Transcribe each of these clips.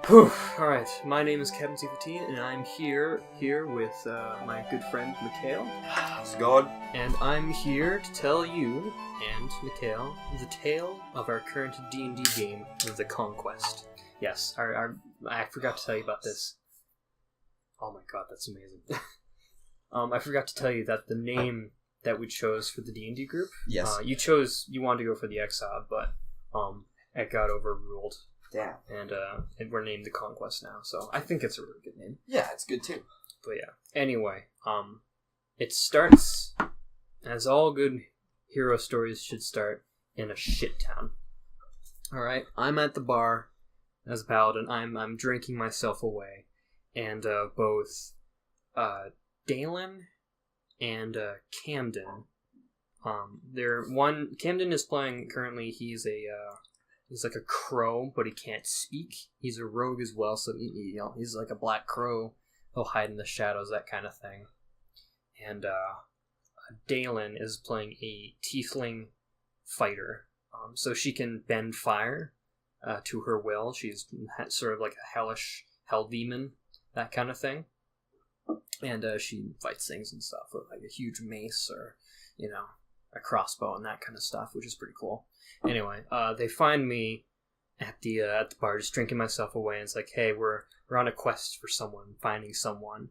Whew. All right, my name is Kevin C15, and I'm here with my good friend Mikhail. How's it going? And I'm here to tell you and Mikhail the tale of our current D&D game, The Conquest. Yes, I forgot to tell you about this. Oh my god, that's amazing. I forgot to tell you that the name that we chose for the D&D group. Yes. You wanted to go for the Exile, but it got overruled. Damn. And we're named The Conquest now, so I think it's a really good name. Yeah, it's good too. But yeah. Anyway, it starts as all good hero stories should start, in a shit town. Alright, I'm at the bar as a paladin. I'm drinking myself away. And both Dalen and Camden, Camden is playing currently. He's like a crow, but he can't speak. He's a rogue as well, so he's like a black crow. He'll hide in the shadows, that kind of thing. And Dalen is playing a tiefling fighter, so she can bend fire to her will. She's sort of like a hellish hell demon, that kind of thing. And she fights things and stuff with like a huge mace or, a crossbow and that kind of stuff, which is pretty cool. Anyway, they find me at the bar, just drinking myself away. And it's like, hey, we're on a quest for someone, finding someone.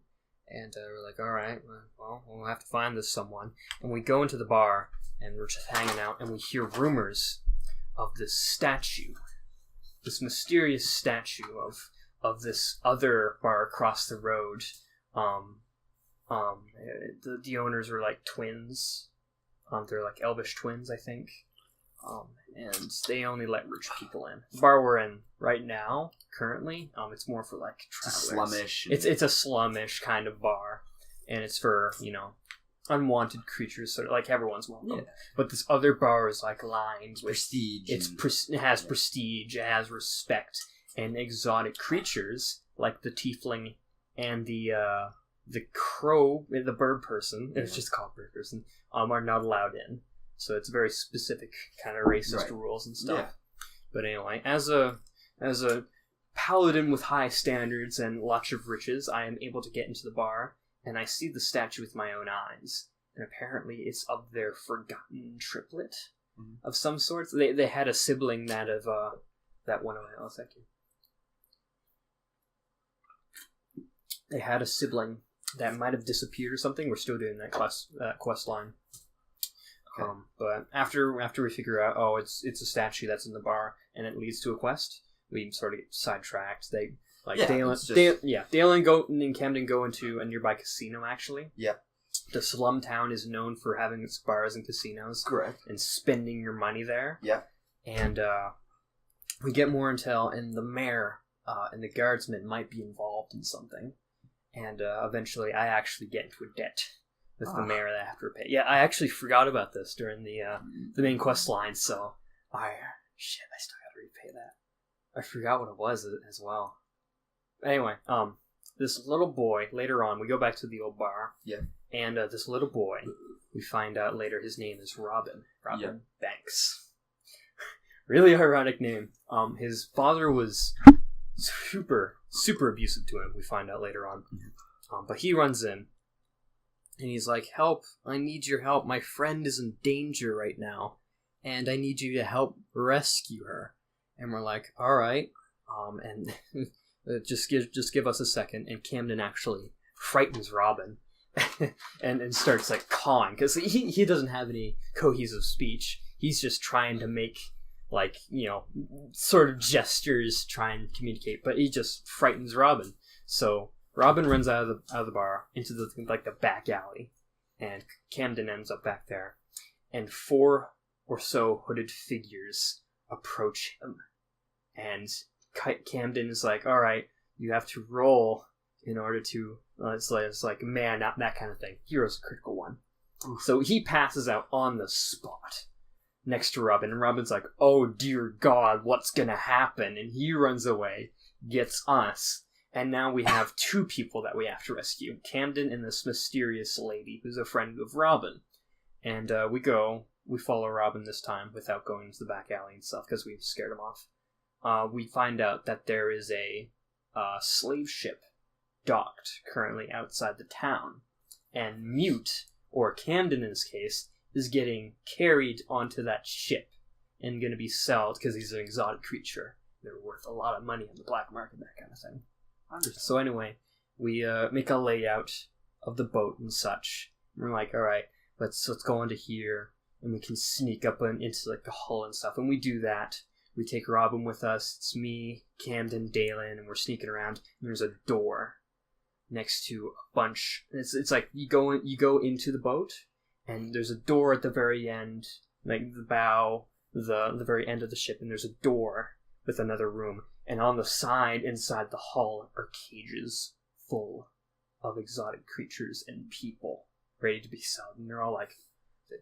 And we're like, all right, well, we'll have to find this someone. And we go into the bar, and we're just hanging out, and we hear rumors of this statue, this mysterious statue of this other bar across the road. The owners were like twins. They're like elvish twins, I think. And they only let rich people in. The bar we're in right now, currently, it's more for like travelers. Slummish. It's a slummish kind of bar, and it's for unwanted creatures, sort of like everyone's welcome. Yeah. But this other bar is like lined with prestige. It has prestige, it has respect, and exotic creatures like the tiefling and the crow, the bird person. It's just called bird person. Are not allowed in. So it's very specific kind of racist rules and stuff. Yeah. But anyway, as a paladin with high standards and lots of riches, I am able to get into the bar, and I see the statue with my own eyes. And apparently it's of their forgotten triplet of some sort. They had a sibling that went away. Oh, thank you. They had a sibling that might have disappeared or something. We're still doing that quest line. Okay. But after we figure out, it's a statue that's in the bar, and it leads to a quest, we sort of get sidetracked. Dale and Camden go into a nearby casino, actually. Yeah. The slum town is known for having its bars and casinos. Correct. And spending your money there. Yeah. And we get more intel, and the mayor and the guardsmen might be involved in something. And eventually I actually get into a debt with the mayor that I have to repay. Yeah, I actually forgot about this during the main quest line, so I still gotta repay that. I forgot what it was as well. Anyway, this little boy, later on, we go back to the old bar. Yeah. And this little boy, we find out later his name is Robin. Robin Banks. Really ironic name. His father was super abusive to him, we find out later on. But he runs in, and he's like, help, I need your help. My friend is in danger right now, and I need you to help rescue her. And we're like, alright, and just give us a second. And Camden actually frightens Robin and starts like cawing, because he doesn't have any cohesive speech. He's just trying to make sort of gestures, try and communicate, but he just frightens Robin. So Robin runs out of the bar into the back alley, and Camden ends up back there, and 4 or so hooded figures approach him, and Camden is like, all right, you have to roll in order to, it's like man, not that kind of thing. Hero's a critical one. So he passes out on the spot next to Robin, and Robin's like, oh dear God, what's gonna happen? And he runs away, gets us, and now we have 2 people that we have to rescue, Camden and this mysterious lady who's a friend of Robin. And we follow Robin this time without going into the back alley and stuff, because we've scared him off. We find out that there is a slave ship docked currently outside the town. And Mute, or Camden in this case, is getting carried onto that ship and going to be sold because he's an exotic creature. They're worth a lot of money on the black market, that kind of thing. So anyway, we make a layout of the boat and such. And we're like, all right, let's go into here, and we can sneak up into like the hull and stuff. And we do that. We take Robin with us. It's me, Camden, Dalen, and we're sneaking around. And there's a door next to a bunch. It's like you go into the boat, and there's a door at the very end, like the bow, the very end of the ship, and there's a door with another room. And on the side, inside the hull, are cages full of exotic creatures and people ready to be sold. And they're all like,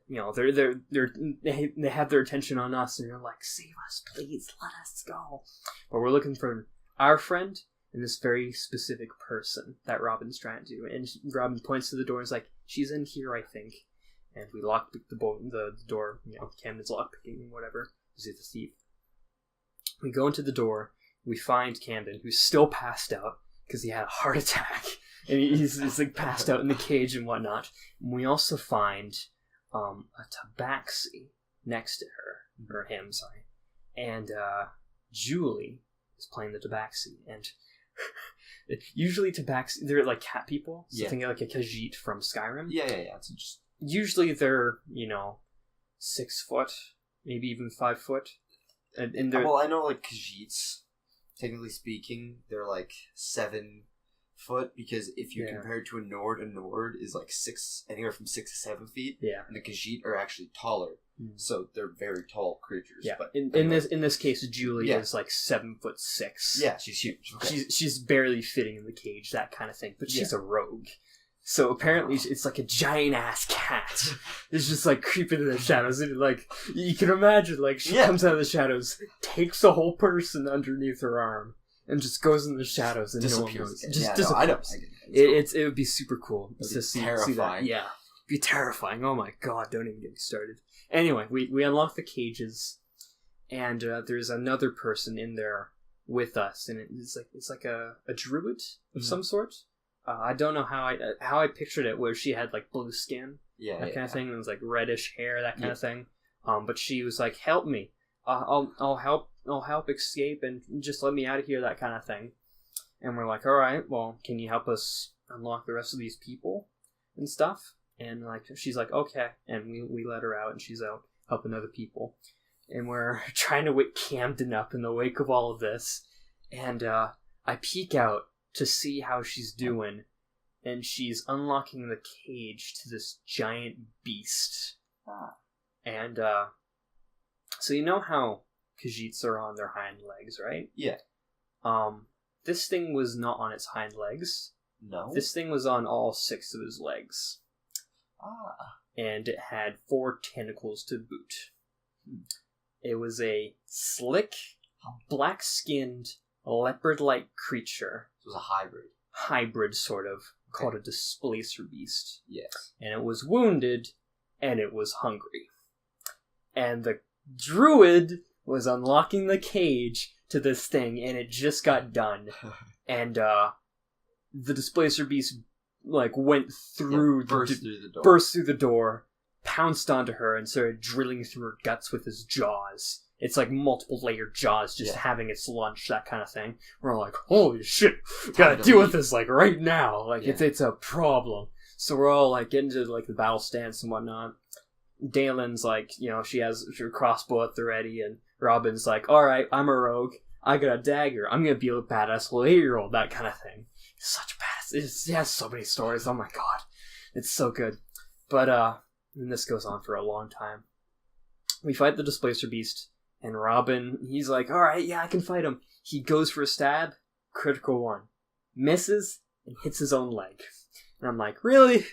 you know, they have their attention on us, and they're like, save us, please, let us go. But we're looking for our friend and this very specific person that Robin's trying to do. And Robin points to the door and is like, she's in here, I think. And we lock the door, you know, Camden's lockpicking and whatever, to see the thief. We go into the door, we find Camden, who's still passed out because he had a heart attack. And he's like passed out in the cage and whatnot. And we also find a tabaxi next to her, or him, sorry. And Julie is playing the tabaxi. And usually tabaxi, they're like cat people. So think like a Khajiit from Skyrim. Yeah. It's just... Usually they're, 6 foot, maybe even 5 foot. And they're... Well, I know like Khajiits, technically speaking, they're like 7 foot, because if you compare it to a Nord is like anywhere from 6 to 7 feet. Yeah. And the Khajiit are actually taller. So they're very tall creatures. Yeah. But in this case, Julie is like 7'6". Yeah, she's huge. Okay. She's barely fitting in the cage, that kind of thing. But she's a rogue. So apparently it's like a giant ass cat. It's just like creeping in the shadows, and like you can imagine, like she comes out of the shadows, takes a whole person underneath her arm, and just goes in the shadows and disappears. No one knows. Just disappears. I know. It would be super cool to see terrifying. that. Yeah, it'd be terrifying. Oh my god! Don't even get me started. Anyway, we unlock the cages, and there's another person in there with us, and it's like a druid of some sort. I don't know how I pictured it, where she had like blue skin, that kind of thing, and it was like reddish hair, that kind of thing. But she was like, "Help me! I'll help escape, and just let me out of here," that kind of thing. And we're like, "All right, well, can you help us unlock the rest of these people and stuff?" And like she's like, "Okay," and we let her out, and she's out helping other people, and we're trying to wake Camden up in the wake of all of this, and I peek out to see how she's doing, and she's unlocking the cage to this giant beast. And so you know how Khajiits are on their hind legs, right? Yeah. This thing was not on its hind legs. No. This thing was on all 6 of his legs. And it had 4 tentacles to boot. It was a slick, black-skinned, leopard-like creature. It was a hybrid. Hybrid, sort of, called a displacer beast. Yes. And it was wounded, and it was hungry. And the druid was unlocking the cage to this thing, and it just got done. And the displacer beast like went through, burst through the door, pounced onto her, and started drilling through her guts with his jaws. It's like multiple layered jaws just having its lunch, that kind of thing. We're all like, holy shit, gotta deal with this like right now. Like it's a problem. So we're all like getting to like the battle stance and whatnot. Dalen's like, she has her crossbow at the ready, and Robin's like, alright, I'm a rogue. I got a dagger. I'm gonna be a badass little 8-year-old, that kind of thing. It's such a badass. It has so many stories. Oh my god. It's so good. But, and this goes on for a long time. We fight the displacer beast. And Robin, he's like, alright, yeah, I can fight him. He goes for a stab, critical 1. Misses, and hits his own leg. And I'm like, really?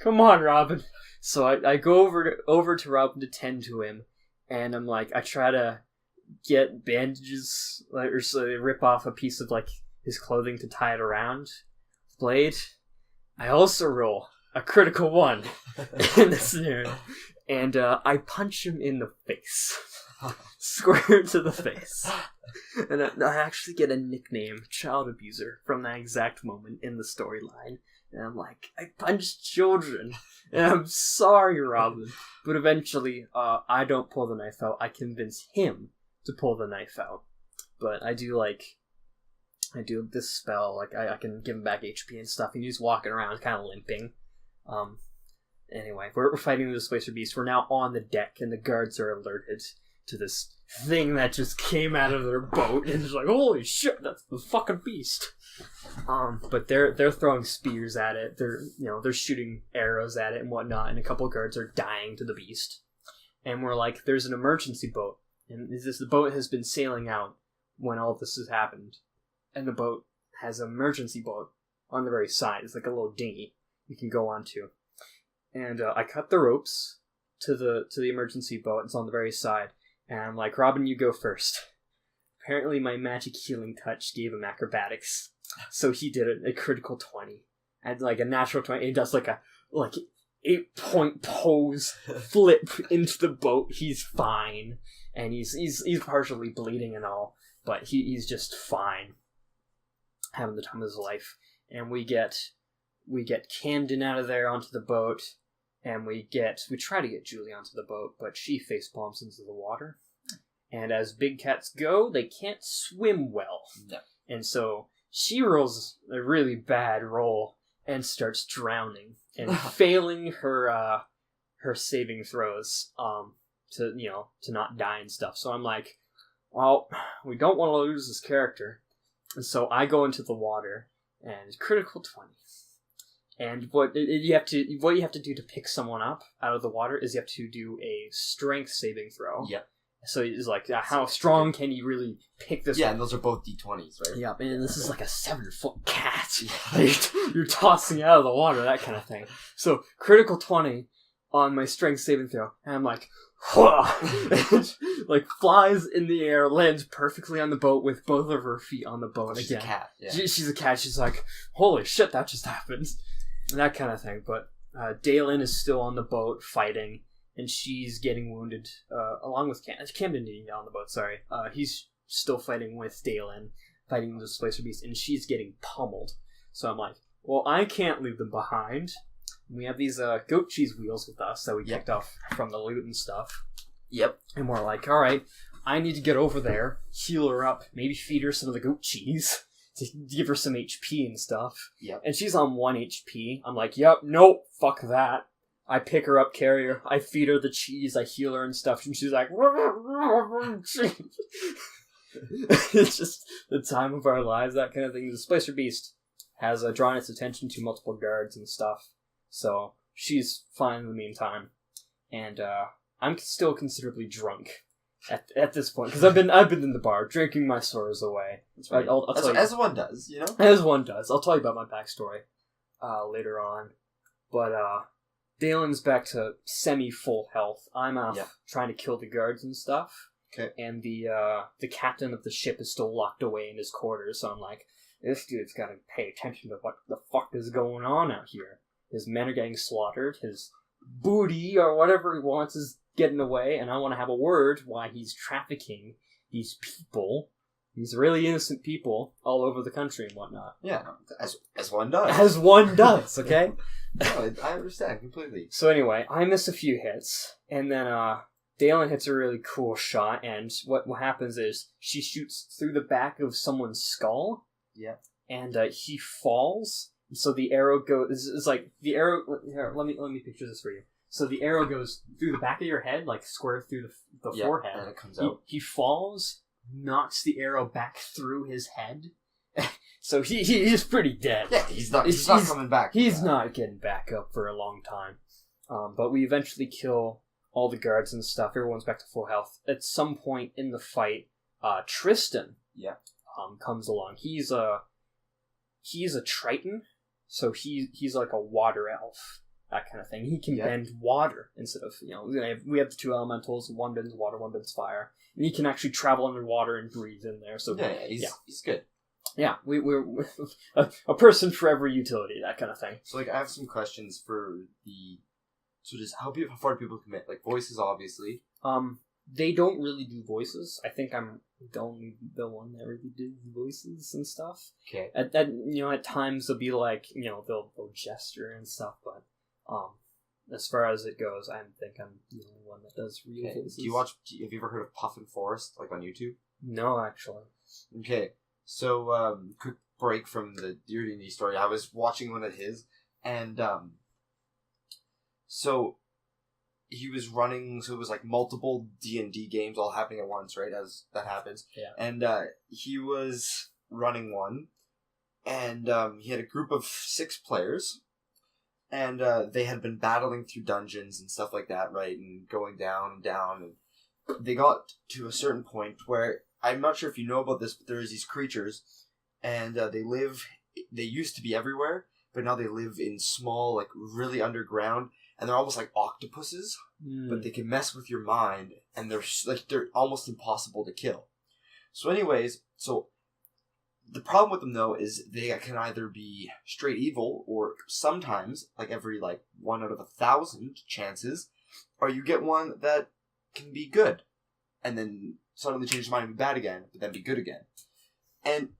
Come on, Robin. So I go over to Robin to tend to him. And I'm like, I try to get bandages, or so they rip off a piece of like his clothing to tie it around the blade. I also roll a critical 1 in this scenario. And I punch him in the face. Square to the face. And I actually get a nickname, Child Abuser, from that exact moment in the storyline. And I'm like, I punched children. And I'm sorry, Robin. But eventually, I don't pull the knife out. I convince him to pull the knife out. But I do this spell, like, I can give him back HP and stuff, and he's walking around kind of limping. Anyway, we're fighting the Displacer Beast. We're now on the deck, and the guards are alerted to this thing that just came out of their boat, and it's like, holy shit, that's the fucking beast. But they're throwing spears at it. They're shooting arrows at it and whatnot, and a couple of guards are dying to the beast. And we're like, there's an emergency boat, and the boat has been sailing out when all this has happened. And the boat has an emergency boat on the very side. It's like a little dinghy you can go onto. And I cut the ropes to the emergency boat. It's on the very side. And I'm like, Robin, you go first. Apparently my magic healing touch gave him acrobatics. So he did a critical 20. And like a natural 20. He does like 8-point pose, flip into the boat. He's fine. And he's partially bleeding and all. But he's just fine. Having the time of his life. And we get Camden out of there onto the boat, and we try to get Julie onto the boat, but she face palms into the water. And as big cats go, they can't swim well. No. And so she rolls a really bad roll and starts drowning and failing her saving throws to not die and stuff. So I'm like, well, we don't want to lose this character. And so I go into the water, and critical 20. And what you have to do to pick someone up out of the water is you have to do a strength saving throw. Yep. So it's like, how strong can you really pick this? Yeah, and those are both D20s, right? Yeah, and this is like a 7-foot cat. You're tossing out of the water, that kind of thing. So critical 20 on my strength saving throw, and I'm like, like flies in the air, lands perfectly on the boat with both of her feet on the boat. She's again. A cat. Yeah. She's a cat. She's like, holy shit, that just happened. And that kind of thing. But Dalen is still on the boat fighting, and she's getting wounded along with Camden getting down on the boat. Sorry, he's still fighting with Dalen, fighting the Displacer Beast, and she's getting pummeled. So I'm like, well, I can't leave them behind. We have these goat cheese wheels with us that we picked off from the loot and stuff. Yep. And we're like, all right, I need to get over there, heal her up, maybe feed her some of the goat cheese to give her some HP and stuff. Yep. And she's on 1 HP. I'm like, yep, nope, fuck that. I pick her up, carry her, I feed her the cheese, I heal her and stuff, and she's like, it's just the time of our lives, that kind of thing. The Displacer Beast has drawn its attention to multiple guards and stuff. So she's fine in the meantime, and I'm still considerably drunk at this point because I've been in the bar drinking my sorrows away. That's right. I'll tell you, as one does, you know. As one does. I'll tell you about my backstory later on, but Dalen's back to semi-full health. I'm off trying to kill the guards and stuff. Okay. And the captain of the ship is still locked away in his quarters. So I'm like, this dude's got to pay attention to what the fuck is going on out here. His men are getting slaughtered. His booty or whatever he wants is getting away, and I want to have a word why he's trafficking these people, these really innocent people, all over the country and whatnot. Yeah, as one does. As one does, okay? No, I understand completely. So anyway, I miss a few hits, and then Dalen hits a really cool shot, and what happens is she shoots through the back of someone's skull. Yeah. And he falls. So the arrow goes. It's like the arrow. Here, let me picture this for you. So the arrow goes through the back of your head, like square through the forehead. And it comes out. He falls, knocks the arrow back through his head. So he's pretty dead. Yeah, he's not coming back. He's not getting back up for a long time. But we eventually kill all the guards and stuff. Everyone's back to full health. At some point in the fight, Tristan comes along. He's a Triton. So he's like a water elf, that kind of thing. He can bend water instead of, we have the two elementals, one bends water, one bends fire. And he can actually travel underwater and breathe in there. So he's good. Yeah, we're a person for every utility, that kind of thing. So I have some questions for just how far do people commit? Like voices, obviously. They don't really do voices. I think I'm the only the one that really did voices and stuff. Okay. At times they'll be like, they'll gesture and stuff, but as far as it goes, I think I'm the only one that does real voices. Have you ever heard of Puffin Forest, like on YouTube? No, actually. Okay, so quick break from the D&D story. I was watching one of his, and so he was running. So it was like multiple D&D games all happening at once, right? As that happens. Yeah. And he was running one, and he had a group of 6 players, and they had been battling through dungeons and stuff like that, right? And going down and down, and they got to a certain point where, I'm not sure if you know about this, but there's these creatures, and they used to be everywhere, but now they live in small, like, really underground, and they're almost like octopuses, but they can mess with your mind, and they're almost impossible to kill. So anyways, the problem with them, though, is they can either be straight evil, or sometimes, like every, 1 out of 1,000 chances, or you get one that can be good, and then suddenly change his mind and be bad again, but then be good again. And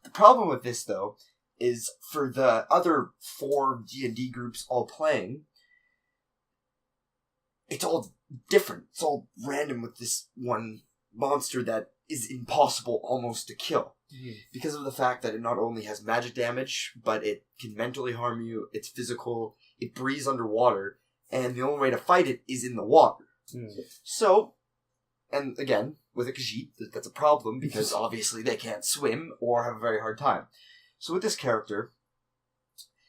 the problem with this, though, is for the other 4 D&D groups all playing, it's all different. It's all random with this one monster that is impossible almost to kill. Because of the fact that it not only has magic damage, but it can mentally harm you, it's physical, it breathes underwater, and the only way to fight it is in the water. So, and again, with a Khajiit, that's a problem, because obviously they can't swim or have a very hard time. So with this character,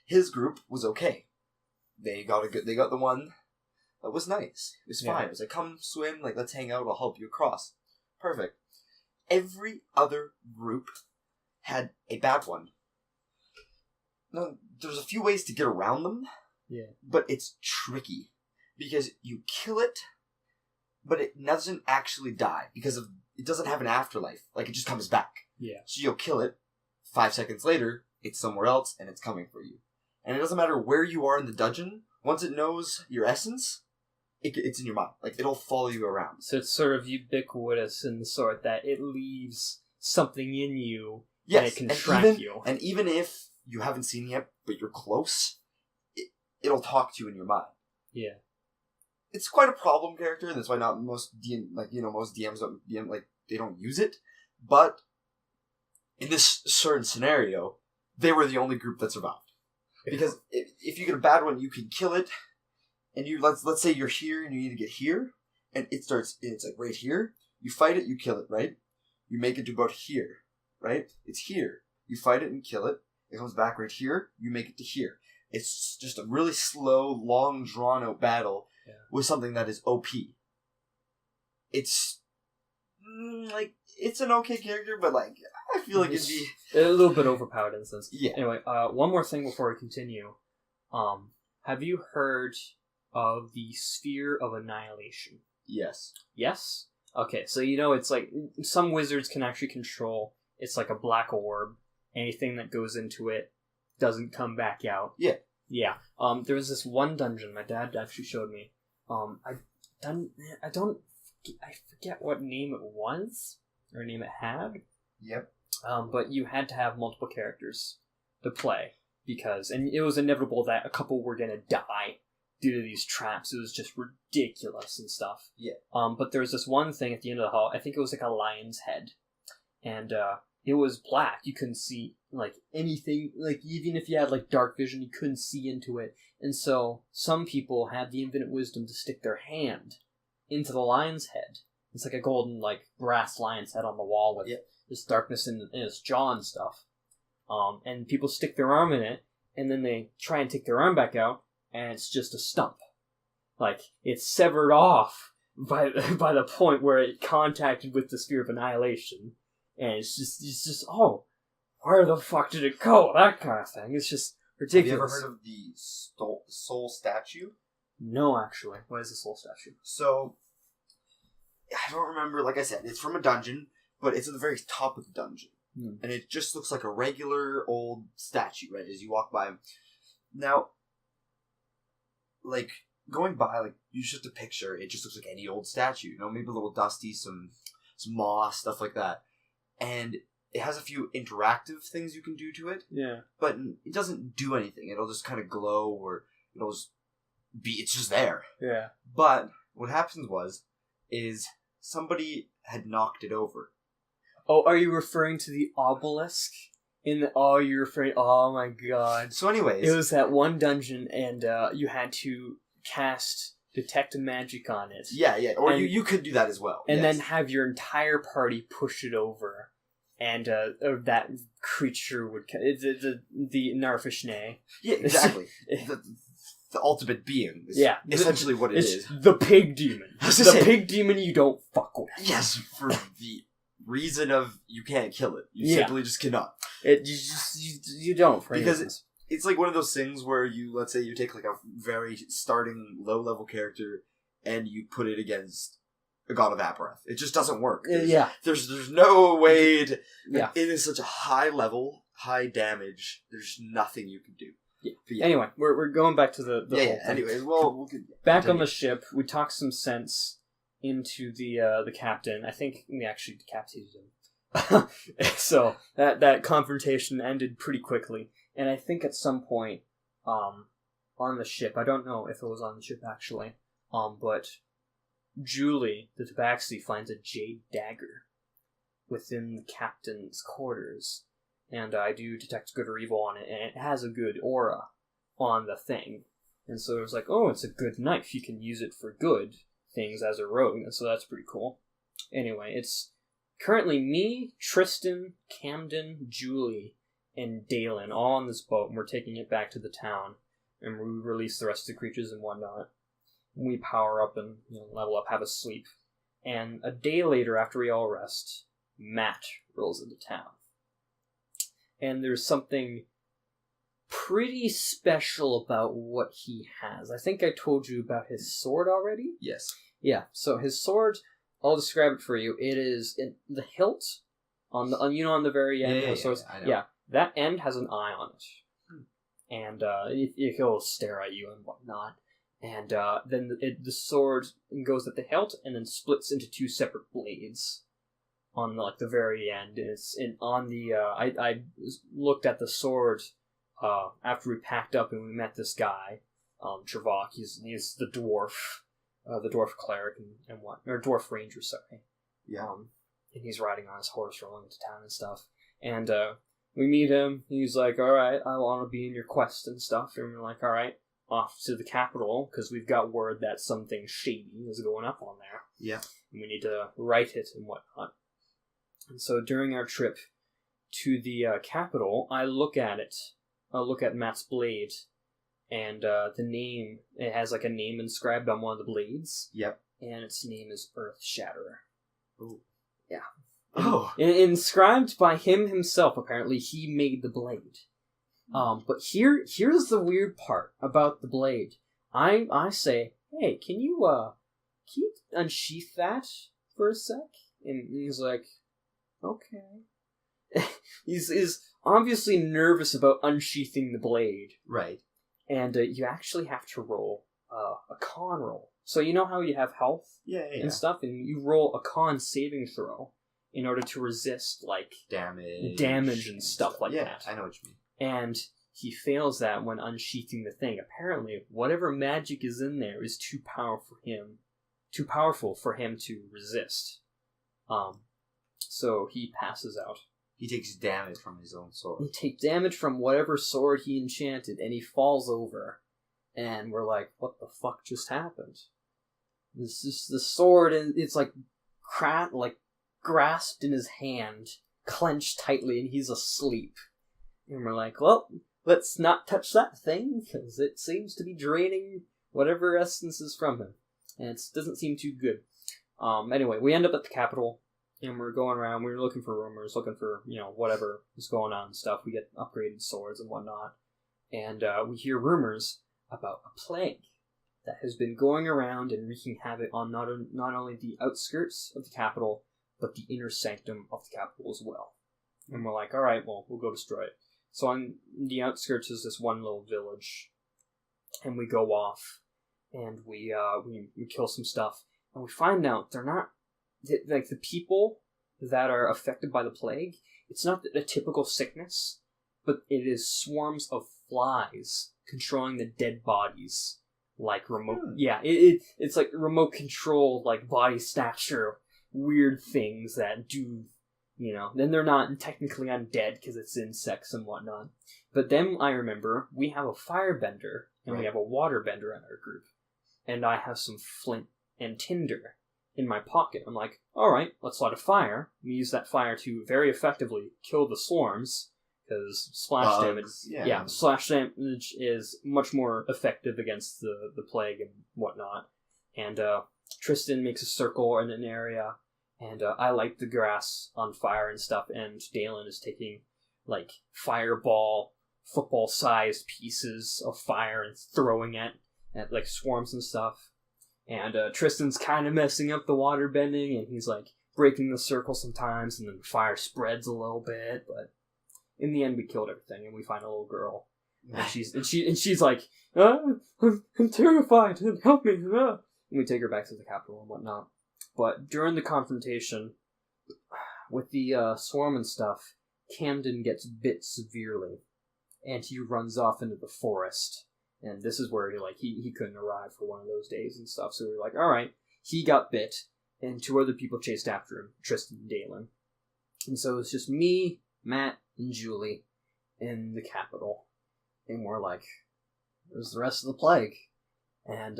his group was okay. They got the one that was nice. It was fine. It was like, come swim, let's hang out, I'll help you across. Perfect. Every other group had a bad one. Now, there's a few ways to get around them, but it's tricky, because you kill it, but it doesn't actually die, because it doesn't have an afterlife. It just comes back. Yeah. So you'll kill it, 5 seconds later, it's somewhere else, and it's coming for you. And it doesn't matter where you are in the dungeon, once it knows your essence, it's in your mind. It'll follow you around. So it's sort of ubiquitous in the sort that it leaves something in you, yes, and it can track you. And even if you haven't seen it yet, but you're close, it'll talk to you in your mind. Yeah. It's quite a problem character, and that's why not most most DMs don't they don't use it. But in this certain scenario, they were the only group that survived. Because if you get a bad one, you can kill it, and let's say you're here and you need to get here, and it's right here. You fight it, you kill it, right? You make it to about here, right? It's here. You fight it and kill it. It comes back right here. You make it to here. It's just a really slow, long, drawn-out battle with something that is OP. It's it's an okay character, but I feel like it'd be a little bit overpowered in a sense. Yeah. Anyway, one more thing before we continue. Have you heard of the Sphere of Annihilation? Yes. Yes? Okay, so it's some wizards can actually control, it's like a black orb. Anything that goes into it doesn't come back out. Yeah. Yeah. There was this one dungeon my dad actually showed me. I forget what name it was, or name it had. Yep. But you had to have multiple characters to play, and it was inevitable that a couple were gonna die due to these traps. It was just ridiculous and stuff. Yeah. But there was this one thing at the end of the hall, I think it was like a lion's head, and it was black. You couldn't see anything, even if you had dark vision, you couldn't see into it. And so some people had the infinite wisdom to stick their hand into the lion's head. It's like a golden brass lion's head on the wall with this darkness in its jaw and stuff. And people stick their arm in it, and then they try and take their arm back out, and it's just a stump. It's severed off by the point where it contacted with the Sphere of Annihilation. And it's just where the fuck did it go? That kind of thing. It's just ridiculous. Have you ever heard of the soul statue? No, actually. What is the soul statue? So, I don't remember. Like I said, it's from a dungeon, but it's at the very top of the dungeon. And it just looks like a regular old statue, right, as you walk by him. Now, going by, like, you just have to picture, it just looks like any old statue. You know, maybe a little dusty, some moss, stuff like that. And it has a few interactive things you can do to it. Yeah. But it doesn't do anything. It'll just kind of glow, or it'll just it's just there. Yeah. But what happened is somebody had knocked it over. Oh, are you referring to the obelisk? Oh my god. So anyways... It was that one dungeon, and you had to cast Detect Magic on it. Yeah. Or you could do that as well. And then have your entire party push it over. And that creature would... The Narfishne. Yeah, exactly. The ultimate being is essentially what it is. The pig demon. The pig demon you don't fuck with. Yes, for the reason of you can't kill it. You simply just cannot. You don't. For because it's like one of those things where let's say you take like a very starting low-level character and you put it against a god of Aperoth. It just doesn't work. There's no way to... It is such a high level, high damage, there's nothing you can do. Yeah. Anyway, we're going back to the whole thing. Anyways, we'll back on the ship, we talked some sense into the captain. I think we actually decapitated him. So that confrontation ended pretty quickly, and I think at some point on the ship, I don't know if it was on the ship actually, but Julie, the tabaxi, finds a jade dagger within the captain's quarters. And I do detect good or evil on it, and it has a good aura on the thing. And so it was like, oh, it's a good knife. You can use it for good things as a rogue, and so that's pretty cool. Anyway, it's currently me, Tristan, Camden, Julie, and Dalen all on this boat, and we're taking it back to the town, and we release the rest of the creatures and whatnot. And we power up and level up, have a sleep. And a day later, after we all rest, Matt rolls into town. And there's something pretty special about what he has. I think I told you about his sword already? Yes. Yeah, so his sword, I'll describe it for you. It is in the hilt, on the very end. I know. Yeah, that end has an eye on it. And he'll stare at you and whatnot. And then the sword goes at the hilt and then splits into two separate blades. On the very end, I looked at the sword after we packed up and we met this guy, Travok. He's the dwarf cleric or dwarf ranger, sorry. Yeah. And he's riding on his horse rolling into town and stuff. And we meet him. He's like, "All right, I want to be in your quest and stuff." And we're like, "All right, off to the capital because we've got word that something shady is going up on there. Yeah. And we need to right it and whatnot." And so during our trip to the capital, I look at it. I look at Matt's blade, and the name, it has like a name inscribed on one of the blades. Yep. And its name is Earth Shatterer. Oh. Yeah. Oh. Inscribed by him himself, apparently. He made the blade. But here's the weird part about the blade. I say, "Hey, can you unsheath that for a sec?" And he's like, "Okay." He's obviously nervous about unsheathing the blade. Right. And you actually have to roll a con roll. So you know how you have health and stuff, and you roll a con saving throw in order to resist damage and stuff like that. I know what you mean. And he fails that when unsheathing the thing. Apparently, whatever magic is in there is too powerful for him to resist. So he passes out. He takes damage from his own sword. He takes damage from whatever sword he enchanted, and he falls over. And we're like, what the fuck just happened? This is the sword, and it's grasped in his hand, clenched tightly, and he's asleep. And we're like, well, let's not touch that thing, because it seems to be draining whatever essence is from him. And it doesn't seem too good. Anyway, we end up at the capital, and we're going around, we were looking for rumors, looking for, whatever is going on and stuff. We get upgraded swords and whatnot. And we hear rumors about a plague that has been going around and wreaking havoc on not only the outskirts of the capital, but the inner sanctum of the capital as well. And we're like, alright, well, we'll go destroy it. So on the outskirts is this one little village, and we go off, and we kill some stuff, and we find out they're not like the people that are affected by the plague. It's not a typical sickness, but it is swarms of flies controlling the dead bodies, like remote. Yeah, it's like remote control, like body stature, weird things that do. Then they're not technically undead because it's insects and whatnot. But then I remember we have a firebender and we have a waterbender in our group. And I have some flint and tinder in my pocket. I'm like, alright, let's light a fire. We use that fire to very effectively kill the swarms, because splash damage... Yeah, splash damage is much more effective against the plague and whatnot. And Tristan makes a circle in an area, and I light the grass on fire and stuff, and Dalen is taking, like, fireball, football-sized pieces of fire and throwing it at, like, swarms and stuff. And Tristan's kind of messing up the water bending, and he's, like, breaking the circle sometimes, and then the fire spreads a little bit, but in the end we killed everything, and we find a little girl. And she's like, I'm terrified, help me, And we take her back to the capital and whatnot. But during the confrontation with the swarm and stuff, Camden gets bit severely, and he runs off into the forest. And this is where he couldn't arrive for one of those days and stuff. So we were like, all right, he got bit, and two other people chased after him, Tristan and Dalen. And so it's just me, Matt, and Julie in the capital, and we're like, "Where's the rest of the plague?" And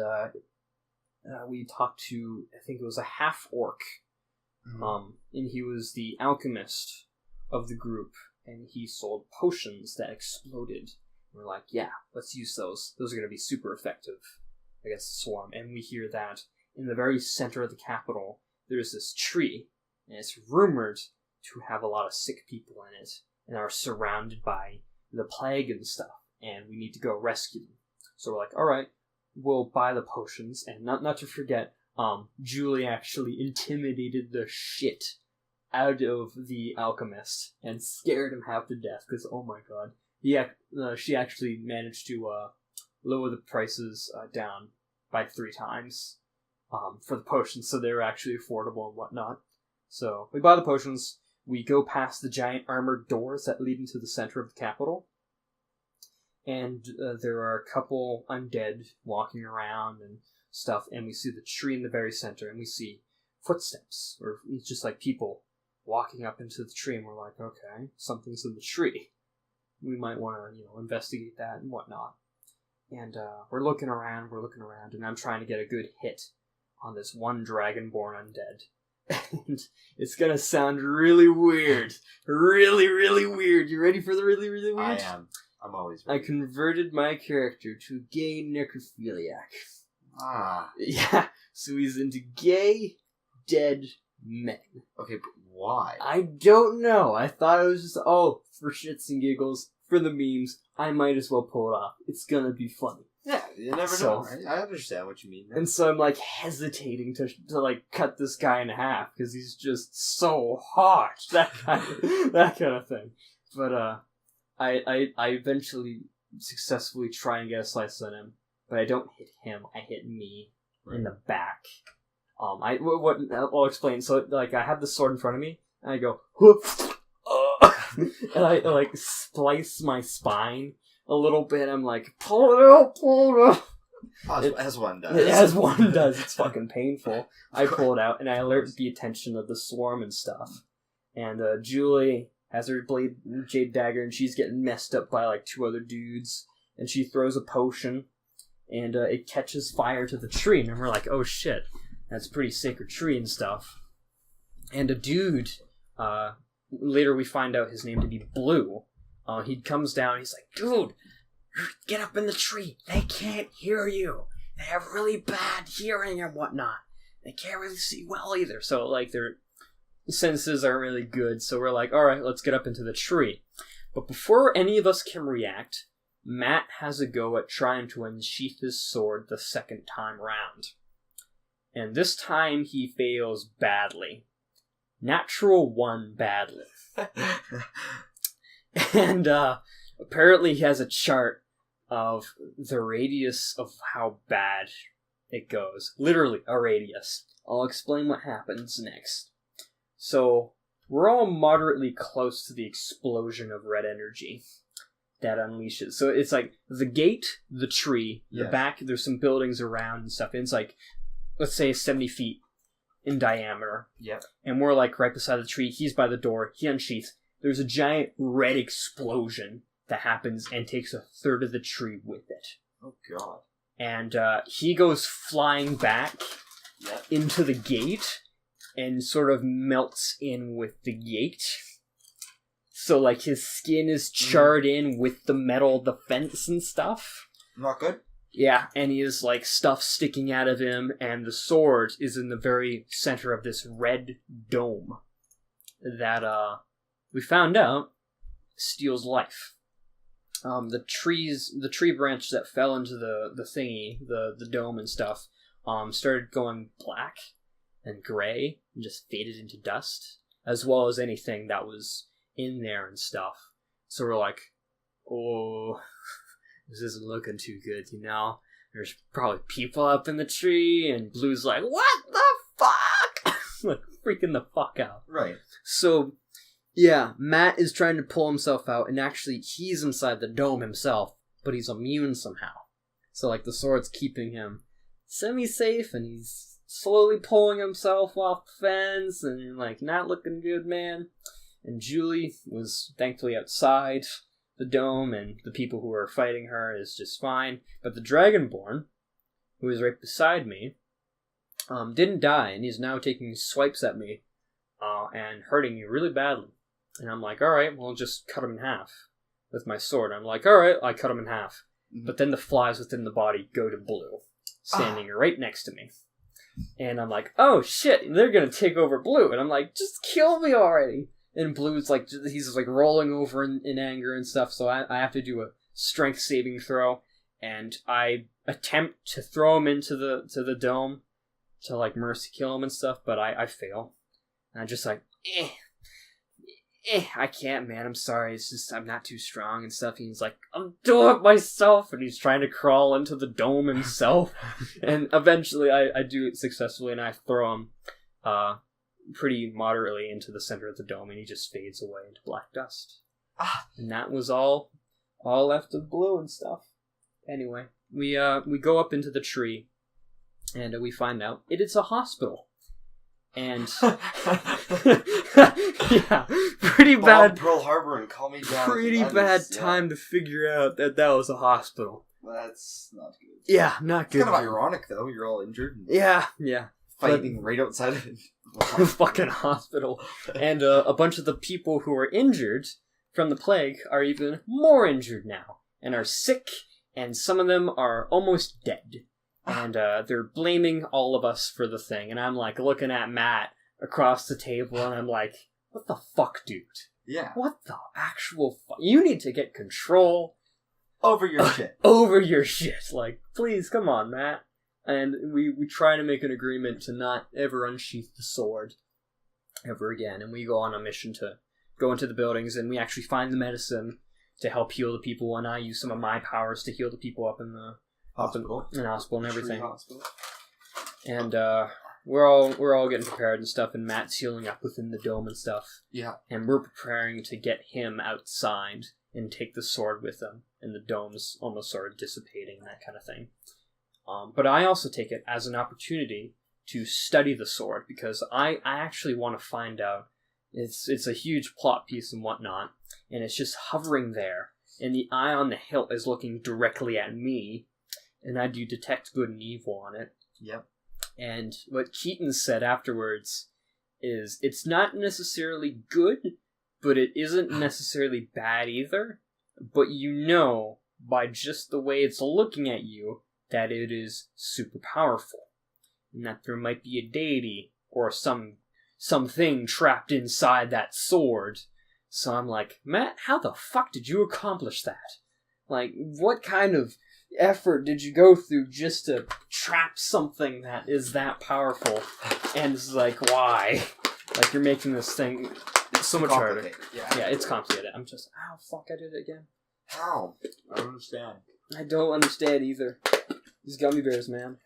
we talked to, I think it was a half-orc, and he was the alchemist of the group, and he sold potions that exploded. And we're like, yeah, let's use those. Those are going to be super effective against the swarm. And we hear that in the very center of the capital, there's this tree, and it's rumored to have a lot of sick people in it, and are surrounded by the plague and stuff, and we need to go rescue them. So we're like, alright, we'll buy the potions, and not to forget, Julie actually intimidated the shit out of the alchemist, and scared him half to death, because, oh my god. She actually managed to lower the prices down by 3 times for the potions, so they were actually affordable and whatnot. So we buy the potions, we go past the giant armored doors that lead into the center of the capital, and there are a couple undead walking around and stuff, and we see the tree in the very center, and we see footsteps, or it's just like people walking up into the tree, and we're like, okay, something's in the tree. We might want to, investigate that and whatnot. And we're looking around, and I'm trying to get a good hit on this one dragonborn undead. And it's gonna sound really weird. Really, really weird. You ready for the really, really weird? I am. I'm always ready. I converted my character to a gay necrophiliac. Ah. Yeah, so he's into gay, dead men. Okay, but why? I don't know. I thought it was just, for shits and giggles, for the memes, I might as well pull it off. It's gonna be funny. Yeah, you never know. I understand what you mean. Man. And so I'm, hesitating to cut this guy in half, because he's just so hot. That kind of thing. But, I eventually successfully try and get a slice on him, but I don't hit him, I hit me in the back. I'll explain. So, I have the sword in front of me, and I go, and I, splice my spine a little bit. I'm like, pull it out. As one does. As one does. It's fucking painful. I pull it out, and I alert the attention of the swarm and stuff. And Julie has her jade dagger, and she's getting messed up by, 2 other dudes. And she throws a potion, and it catches fire to the tree. And we're like, oh shit, that's a pretty sacred tree and stuff. And a dude, later we find out his name to be Blue. He comes down, he's like, dude, get up in the tree. They can't hear you. They have really bad hearing and whatnot. They can't really see well either. So, their senses aren't really good. So we're like, alright, let's get up into the tree. But before any of us can react, Matt has a go at trying to unsheath his sword the second time round. And this time he fails badly. Natural 1 badly. And apparently he has a chart of the radius of how bad it goes. Literally, a radius. I'll explain what happens next. So, we're all moderately close to the explosion of red energy that unleashes. So it's like the gate, the tree, the back, there's some buildings around and stuff. And it's like, let's say 70 feet in diameter. Yep. And we're like right beside the tree. He's by the door. He unsheaths. There's a giant red explosion that happens and takes a third of the tree with it. Oh, God. And he goes flying back into the gate and sort of melts in with the gate. So, like, his skin is charred in with the metal, the fence and stuff. Not good? Yeah, and he has, like, stuff sticking out of him, and the sword is in the very center of this red dome that, we found out steals life. The tree branch that fell into the thingy, the dome and stuff, started going black and gray and just faded into dust, as well as anything that was in there and stuff. So we're like, oh, this isn't looking too good, you know? There's probably people up in the tree, and Blue's like, what the fuck? Like, freaking the fuck out. Right. So, yeah, Matt is trying to pull himself out, and actually he's inside the dome himself, but he's immune somehow. So, like, the sword's keeping him semi-safe, and he's slowly pulling himself off the fence, and, like, not looking good, man. And Julie was thankfully outside the dome, and the people who were fighting her is just fine. But the Dragonborn, who was right beside me, didn't die, and he's now taking swipes at me and hurting me really badly. And I'm like, alright, well, just cut him in half with my sword. I'm like, alright, I cut him in half. But then the flies within the body go to Blue, standing right next to me. And I'm like, oh shit, they're gonna take over Blue. And I'm like, just kill me already. And Blue's like, he's like rolling over in anger and stuff, so I have to do a strength saving throw, and I attempt to throw him into the dome to like mercy kill him and stuff, but I fail. And I'm just like, I can't, man, I'm sorry, it's just, I'm not too strong and stuff. And he's like, I'm doing it myself, and he's trying to crawl into the dome himself. And eventually I do it successfully, and I throw him, pretty moderately into the center of the dome, and he just fades away into black dust. And that was all left of Blue and stuff. Anyway, we go up into the tree, and we find out it is a hospital. And yeah, pretty bad. Pearl Harbor and call me down. Pretty bad time to figure out that was a hospital. That's not good. Yeah, not good. It's kind of ironic though. You're all injured. Yeah. Fighting right outside of the fucking hospital. And a bunch of the people who were injured from the plague are even more injured now, and are sick, and some of them are almost dead. And they're blaming all of us for the thing. And I'm like looking at Matt across the table, and I'm like, what the fuck, dude? Yeah. What the actual fuck? You need to get control over your shit. Over your shit. Like, please, come on, Matt. And we try to make an agreement to not ever unsheath the sword ever again. And we go on a mission to go into the buildings, and we actually find the medicine to help heal the people, and I use some of my powers to heal the people up in the hospital and everything. And we're all getting prepared and stuff, and Matt's healing up within the dome and stuff. Yeah. And we're preparing to get him outside and take the sword with him, and the dome's almost sort of dissipating, that kind of thing. But I also take it as an opportunity to study the sword, because I actually want to find out. It's a huge plot piece and whatnot, and it's just hovering there, and the eye on the hilt is looking directly at me, and I do detect good and evil on it. Yep. And what Keaton said afterwards is, it's not necessarily good, but it isn't necessarily bad either, but you know, by just the way it's looking at you, that it is super powerful, and that there might be a deity or something trapped inside that sword. So I'm like, Matt, how the fuck did you accomplish that? Like, what kind of effort did you go through just to trap something that is that powerful? And it's like, why? Like, you're making this thing so much harder. Yeah, it's complicated. I'm just, oh fuck, I did it again. How? I don't understand. I don't understand either. These gummy bears, man.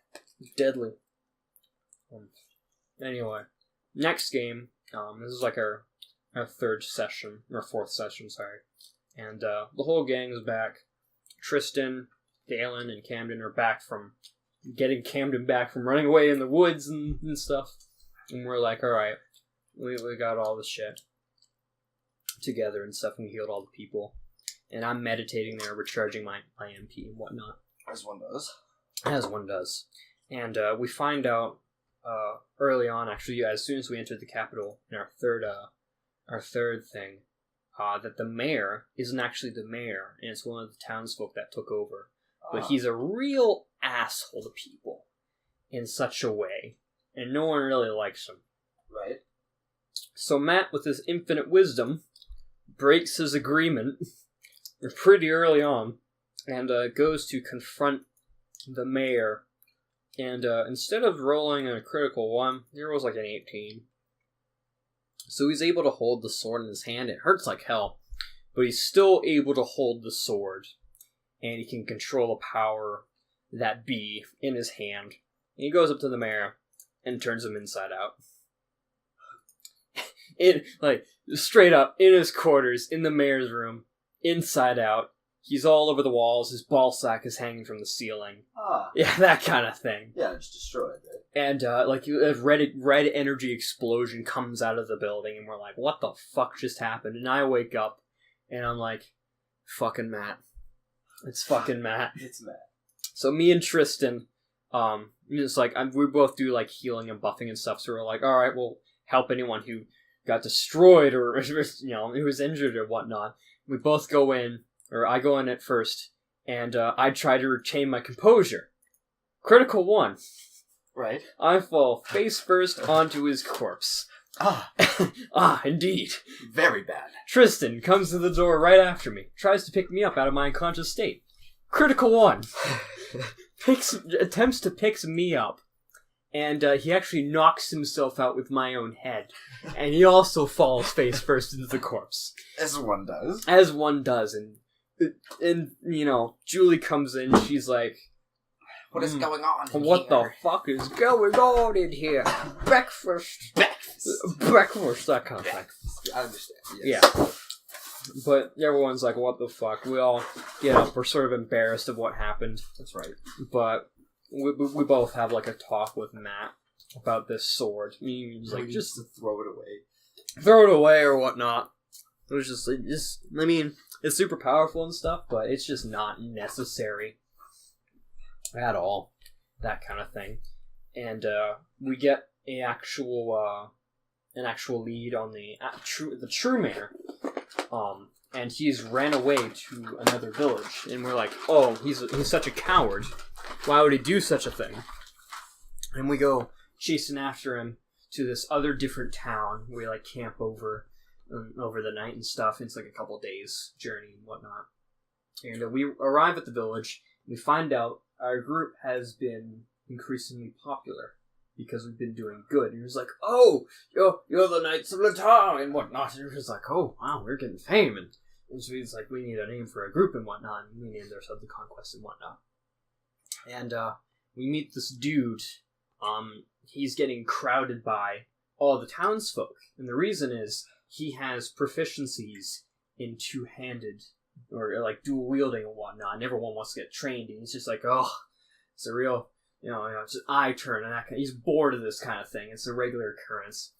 Deadly. Anyway, next game. This is like our third session, or fourth session, sorry. And the whole gang's back. Tristan, Dalen, and Camden are back from getting Camden back from running away in the woods and stuff. And we're like, alright, we got all this shit together and stuff, and we healed all the people. And I'm meditating there, recharging my MP and whatnot. As one does. As one does. And we find out early on, actually, as soon as we entered the capital, in our third thing, that the mayor isn't actually the mayor, and it's one of the townsfolk that took over. But he's a real asshole to people in such a way, and no one really likes him. Right. So Matt, with his infinite wisdom, breaks his agreement pretty early on, and goes to confront the mayor. And instead of rolling a critical 1, he rolls like an 18. So he's able to hold the sword in his hand. It hurts like hell, but he's still able to hold the sword. And he can control the power that be in his hand. And he goes up to the mayor and turns him inside out. Straight up, in his quarters, in the mayor's room, inside out. He's all over the walls, his ball sack is hanging from the ceiling. Yeah, that kind of thing. Yeah, it's destroyed, right? And, a red energy explosion comes out of the building, and we're like, what the fuck just happened? And I wake up, and I'm like, fucking Matt. It's fucking Matt. It's Matt. So me and Tristan, it's like, we both do, like, healing and buffing and stuff, so we're like, alright, we'll help anyone who got destroyed or, who was injured or whatnot. We both go in, or I go in at first, and I try to retain my composure. Critical 1. Right. I fall face first onto his corpse. Indeed. Very bad. Tristan comes to the door right after me, tries to pick me up out of my unconscious state. Critical 1. Attempts to pick me up, and he actually knocks himself out with my own head, and he also falls face first into the corpse. As one does. As one does, and Julie comes in, she's like, what is going on in what here? The fuck is going on in here? Breakfast, that kind of thing. I understand, yes. Yeah. But everyone's like, what the fuck? We all get up, we're sort of embarrassed of what happened. That's right. But we both have, like, a talk with Matt about this sword. He's like, just to throw it away. Throw it away or whatnot. It was just, it's super powerful and stuff, but it's just not necessary at all. That kind of thing. And we get an actual lead on the true mayor. And he's ran away to another village. And we're like, oh, he's such a coward. Why would he do such a thing? And we go chasing after him to this other different town. We like camp over the night and stuff. It's like a couple days journey and whatnot. And we arrive at the village. And we find out our group has been increasingly popular because we've been doing good. And he was like, oh, you're the Knights of the Town and whatnot. And he was like, oh, wow, we're getting fame. And so he's like, we need a name for a group and whatnot. And we named ourselves the Conquest and whatnot. And we meet this dude. He's getting crowded by all the townsfolk. And the reason is he has proficiencies in two-handed or like dual wielding and whatnot. And everyone wants to get trained. And he's just like, oh, it's a real, it's an eye turn. And he's bored of this kind of thing. It's a regular occurrence.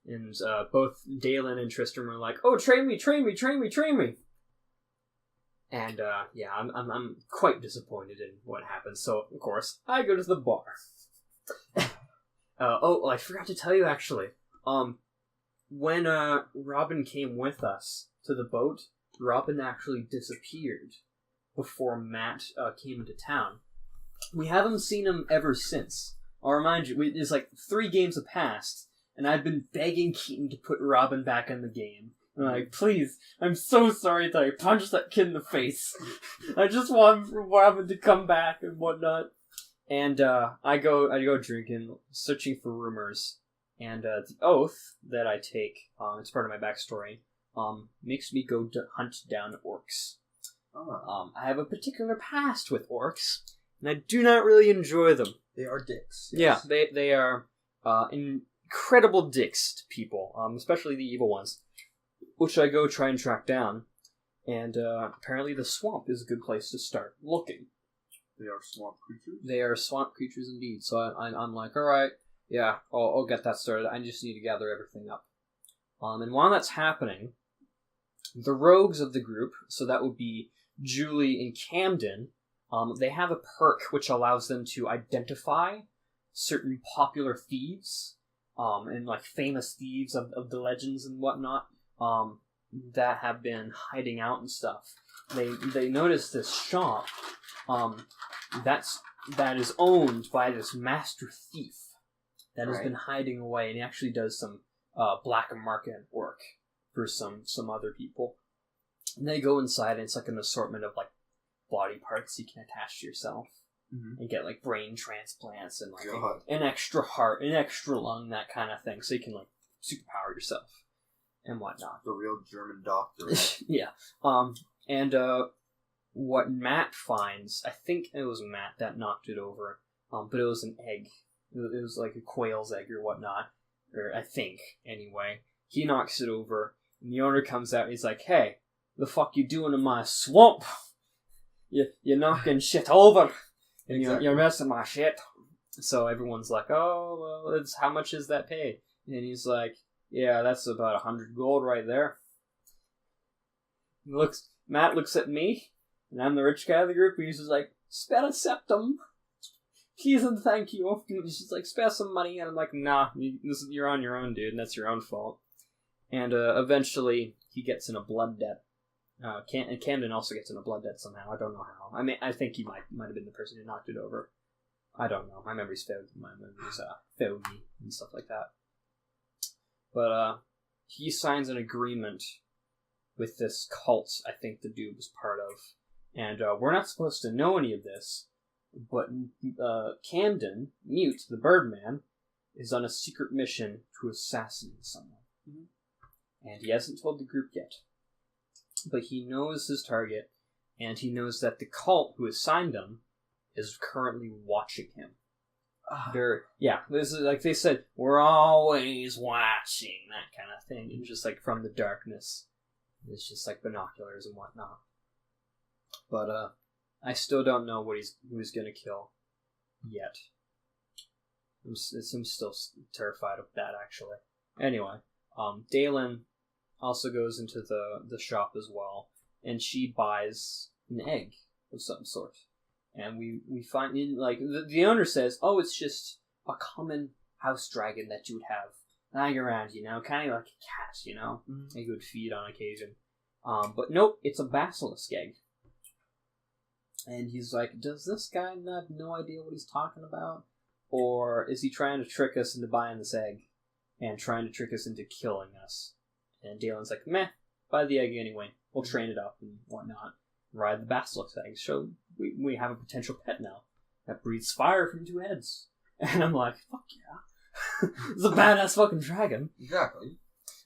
And both Dalen and Tristram were like, oh, train me. And I'm quite disappointed in what happened. So, of course, I go to the bar. I forgot to tell you, actually. When Robin came with us to the boat, Robin actually disappeared before Matt came into town. We haven't seen him ever since. I'll remind you, it's like 3 games have passed, and I've been begging Keaton to put Robin back in the game. I'm like, please, I'm so sorry that I punched that kid in the face. I just want Robin to come back and whatnot. And I go drinking, searching for rumors. And the oath that I take, it's part of my backstory, makes me go to hunt down orcs. I have a particular past with orcs, and I do not really enjoy them. They are dicks. Yeah, Yes. they are incredible dicks to people, especially the evil ones, which I go try and track down. And apparently the swamp is a good place to start looking. They are swamp creatures? They are swamp creatures indeed. So I'm like, alright, yeah, I'll get that started. I just need to gather everything up. And while that's happening, the rogues of the group, so that would be Julie and Camden, they have a perk which allows them to identify certain popular thieves, and like famous thieves of the legends and whatnot, that have been hiding out and stuff. They notice this shop, that is owned by this master thief that has been hiding away, and he actually does some black market work for some other people. And they go inside, and it's like an assortment of like body parts you can attach to yourself, and get like brain transplants and like an extra heart, an extra lung, that kind of thing, so you can like superpower yourself and whatnot. The real German doctor. Right? Yeah. And what Matt finds, I think it was Matt that knocked it over, but it was an egg. It was like a quail's egg or whatnot, or I think anyway. He knocks it over, and the owner comes out and he's like, "Hey, the fuck you doing in my swamp? You're knocking shit over, and you're messing my shit." So everyone's like, "Oh, well, how much is that pay?" And he's like, "Yeah, that's about 100 gold right there." Matt looks at me, and I'm the rich guy of the group, and he's just like, "Spare a septum. Please and thank you." And he's just like, "Spare some money," and I'm like, "Nah, you're on your own, dude, and that's your own fault." And eventually, he gets in a blood debt. Camden also gets in a blood debt somehow. I don't know how. I mean, I think he might have been the person who knocked it over. I don't know. My memory's failed. My memory's failed me and stuff like that. But he signs an agreement with this cult I think the dude was part of. And we're not supposed to know any of this, but Camden, Mute, the Birdman, is on a secret mission to assassinate someone. And he hasn't told the group yet. But he knows his target, and he knows that the cult who assigned him is currently watching him. This is like they said, we're always watching, that kind of thing, and just like from the darkness, it's just like binoculars and whatnot. But I still don't know who he's gonna kill yet. I'm still terrified of that, actually. Anyway, Dalen also goes into the shop as well, and she buys an egg of some sort. And we find, like, the owner says, "Oh, it's just a common house dragon that you would have lying around, kind of like a cat, that you would feed on occasion." But nope, it's a basilisk egg. And he's like, does this guy have no idea what he's talking about? Or is he trying to trick us into buying this egg and trying to trick us into killing us? And Dalen's like, meh, buy the egg anyway. We'll train it up and whatnot. Ride the basilisk egg. So we have a potential pet now that breathes fire from two heads. And I'm like, fuck yeah. It's a badass fucking dragon. Exactly.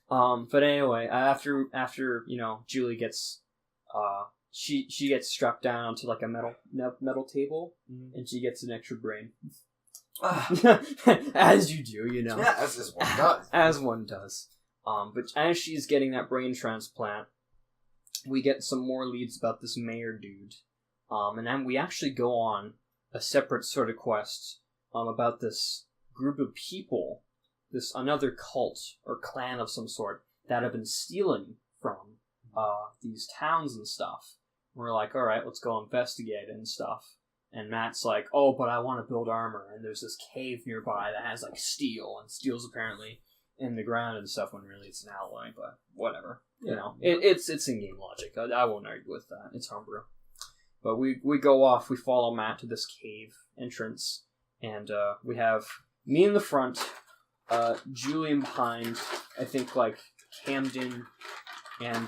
But anyway, after Julie gets she gets strapped down onto like a metal table, and she gets an extra brain. As you do, Yeah, as one does. As one does. But as she's getting that brain transplant, we get some more leads about this mayor dude. And then we actually go on a separate sort of quest about this group of people, another cult or clan of some sort that have been stealing from these towns and stuff. We're like, alright, let's go investigate it and stuff. And Matt's like, oh, but I want to build armor, and there's this cave nearby that has like steel, and steel's apparently in the ground and stuff when really it's an alloy, but whatever. It's in-game logic. I won't argue with that. It's homebrew. But we go off, we follow Matt to this cave entrance, and we have me in the front, Julian behind, I think like Camden and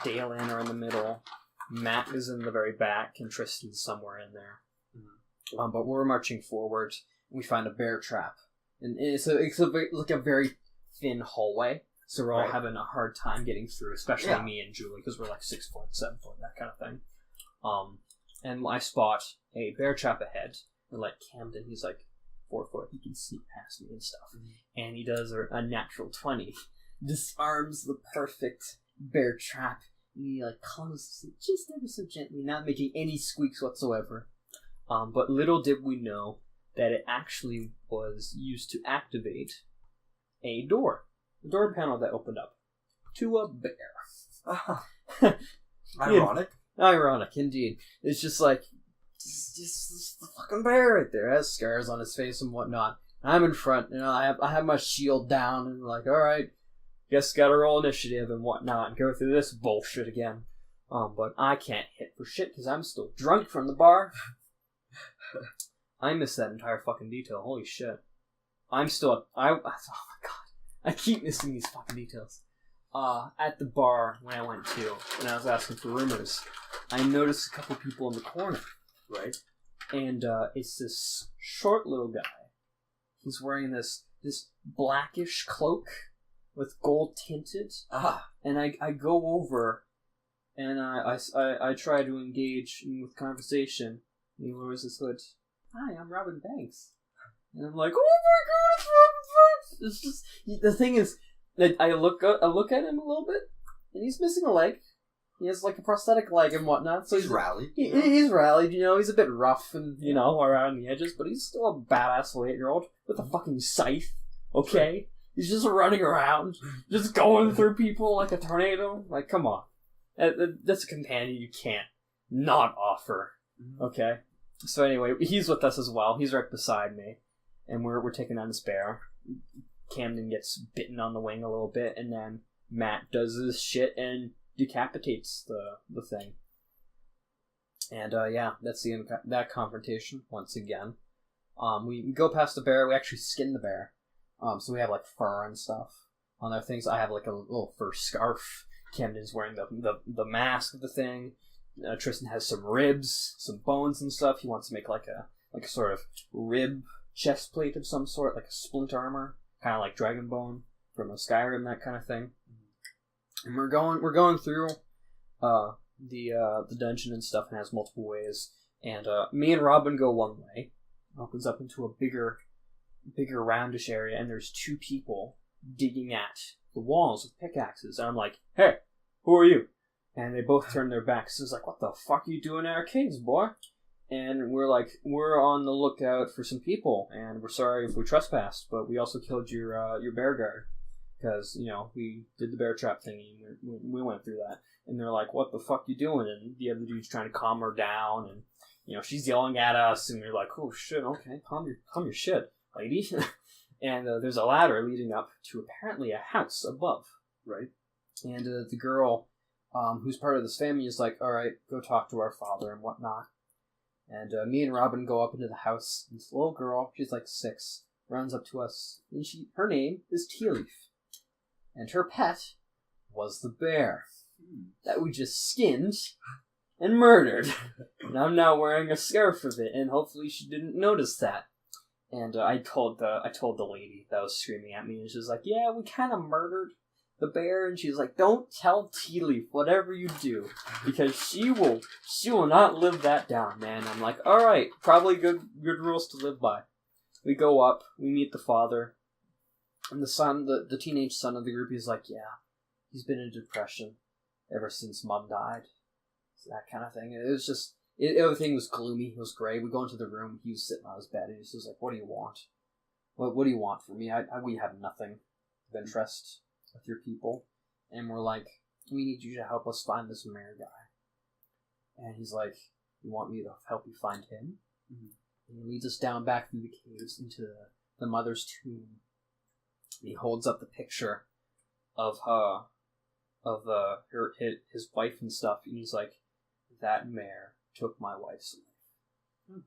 Dalen are in the middle, Matt is in the very back, and Tristan's somewhere in there. But we're marching forward, we find a bear trap. And it's like a very thin hallway, so we're all having a hard time getting through, especially me and Julie, because we're like 6 foot, 7 foot, that kind of thing. And I spot a bear trap ahead, And like Camden, he's like 4 foot. He can sneak past me and stuff. And he does a natural 20. Disarms the perfect bear trap. And he like closes it just ever so gently, not making any squeaks whatsoever. But little did we know that it actually was used to activate a door panel that opened up to a bear. Ironic. Ironic, indeed. It's just like, just the fucking bear right there. Has scars on his face and whatnot. I'm in front, I have my shield down, and like, alright, guess gotta roll initiative and whatnot, and go through this bullshit again. But I can't hit for shit, because I'm still drunk from the bar. I missed that entire fucking detail, holy shit. Oh my god. I keep missing these fucking details. At the bar when I was asking for rumors, I noticed a couple people in the corner, right? And it's this short little guy. He's wearing this blackish cloak with gold tinted. And I go over and I try to engage with conversation. And he lowers his hood. Hi, I'm Robin Banks. And I'm like, oh my god, it's Robin Banks! It's just, the thing is, that I look at him a little bit, and he's missing a leg. He has like a prosthetic leg and whatnot. So he's rallied. He's rallied, he's a bit rough and, around the edges, but he's still a badass 8-year-old with a fucking scythe, okay? He's just running around, just going through people like a tornado. Like, come on. That's a companion you can't not offer, okay? So anyway, he's with us as well. He's right beside me, and we're taking on this bear. Camden gets bitten on the wing a little bit, and then Matt does this shit and decapitates the thing. And that's the end of that confrontation once again. We go past the bear. We actually skin the bear. So we have like fur and stuff on our things. I have like a little fur scarf. Camden's wearing the mask of the thing. Tristan has some ribs, some bones and stuff. He wants to make like a sort of rib chest plate of some sort, like a splint armor. Kind of like Dragonbone from a Skyrim, that kind of thing. And we're going through the dungeon and stuff, and has multiple ways. And me and Robin go one way. It opens up into a bigger roundish area, and there's 2 people digging at the walls with pickaxes. And I'm like, hey, who are you? And they both turn their backs. It's like, what the fuck are you doing in our caves, boy? And we're like, we're on the lookout for some people, and we're sorry if we trespassed, but we also killed your bear guard, because, we did the bear trap thingy, and we went through that. And they're like, what the fuck you doing? And the other dude's trying to calm her down, and, she's yelling at us, and we're like, oh shit, okay, calm your shit, lady. And there's a ladder leading up to apparently a house above, right? And the girl, who's part of this family, is like, alright, go talk to our father and whatnot. And me and Robin go up into the house, and this little girl, she's like 6, runs up to us, and her name is Tea Leaf. And her pet was the bear that we just skinned and murdered. And I'm now wearing a scarf of it, and hopefully she didn't notice that. And I told the lady that was screaming at me, and she was like, yeah, we kind of murdered the bear, and she's like, don't tell Tea Leaf whatever you do, because she will not live that down, man. I'm like, alright, probably good rules to live by. We go up, we meet the father, and the son, the teenage son of the group, he's like, yeah, he's been in depression ever since Mom died. So that kind of thing. It was just, everything was gloomy, it was gray. We go into the room, he was sitting on his bed, and he was like, what do you want? What do you want from me? We have nothing of interest with your people. And we're like, we need you to help us find this mayor guy. And he's like, you want me to help you find him? And he leads us down back through the caves into the mother's tomb. And he holds up the picture of his wife and stuff, and he's like, that mayor took my wife's life.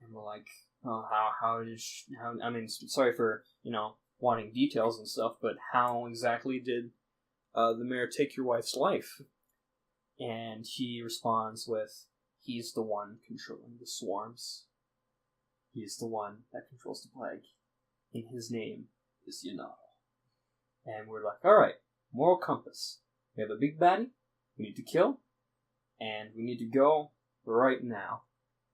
And we're like, oh, how did she, I mean, sorry for, wanting details and stuff, but how exactly did the mayor take your wife's life? And he responds with, he's the one controlling the swarms. He's the one that controls the plague. And his name is Yanato. And we're like, alright, moral compass. We have a big baddie we need to kill, and we need to go right now.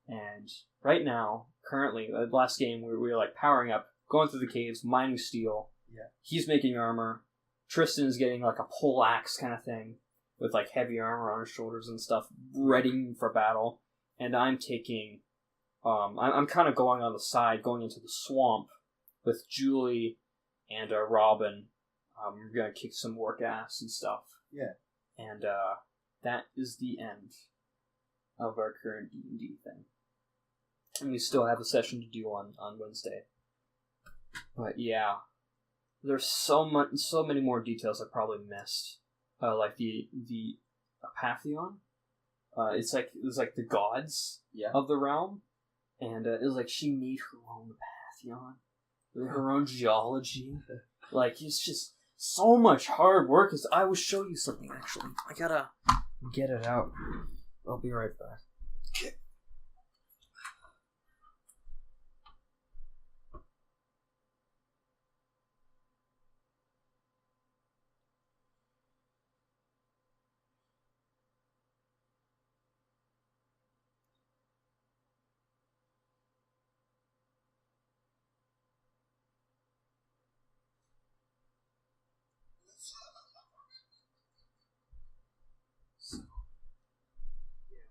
And right now, currently, the last game, we were like powering up, going through the caves, mining steel. Yeah. He's making armor. Tristan's getting like a pole axe kind of thing with like heavy armor on his shoulders and stuff, ready for battle. And I'm taking, I'm kind of going on the side, going into the swamp with Julie and Robin. We're gonna kick some orc ass and stuff. Yeah. And that is the end of our current D&D thing. And we still have a session to do on Wednesday. But yeah, there's so many more details I probably missed. Like the Apatheon. It's like the gods of the realm, and it was like she made her own Apatheon, her own geology. Like it's just so much hard work. I will show you something actually. I gotta get it out. I'll be right back. Okay.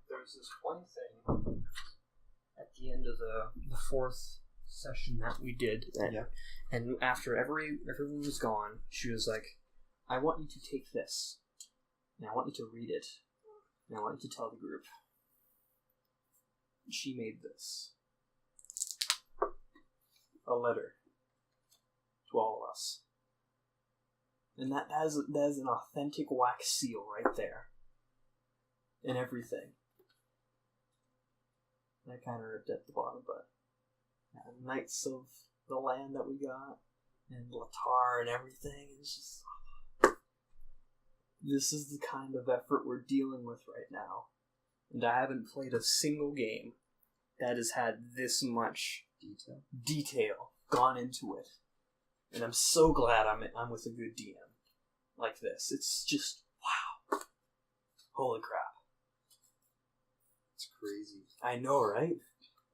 There's this one thing at the end of the fourth session that we did, and after everyone was gone, she was like, "I want you to take this, and I want you to read it, and I want you to tell the group." And she made this, a letter to all of us, and that has an authentic wax seal right there, and everything. I kind of ripped at the bottom, but Knights of the Land that we got, and Latar and everything. It's just, this is the kind of effort we're dealing with right now, and I haven't played a single game that has had this much detail gone into it, and I'm so glad I'm with a good DM like this. It's just wow, holy crap. It's crazy. I know, right?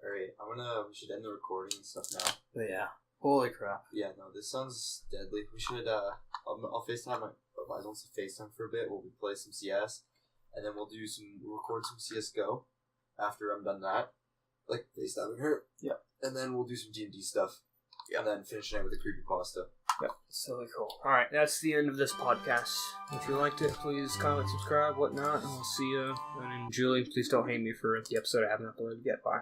Alright, we should end the recording and stuff now. But yeah, holy crap. Yeah, no, this sounds deadly. We should, I'll FaceTime I wants to FaceTime for a bit while we play some CS, and then we'll record some CSGO after I'm done that. Like, FaceTiming her. Yeah. And then we'll do some D&D stuff. Yeah. And then finish it with a creepypasta. Yep, silly cool. Alright, that's the end of this podcast. If you liked it, please comment, subscribe, whatnot, and we'll see you. And then Julie, please don't hate me for the episode I haven't uploaded yet. Bye.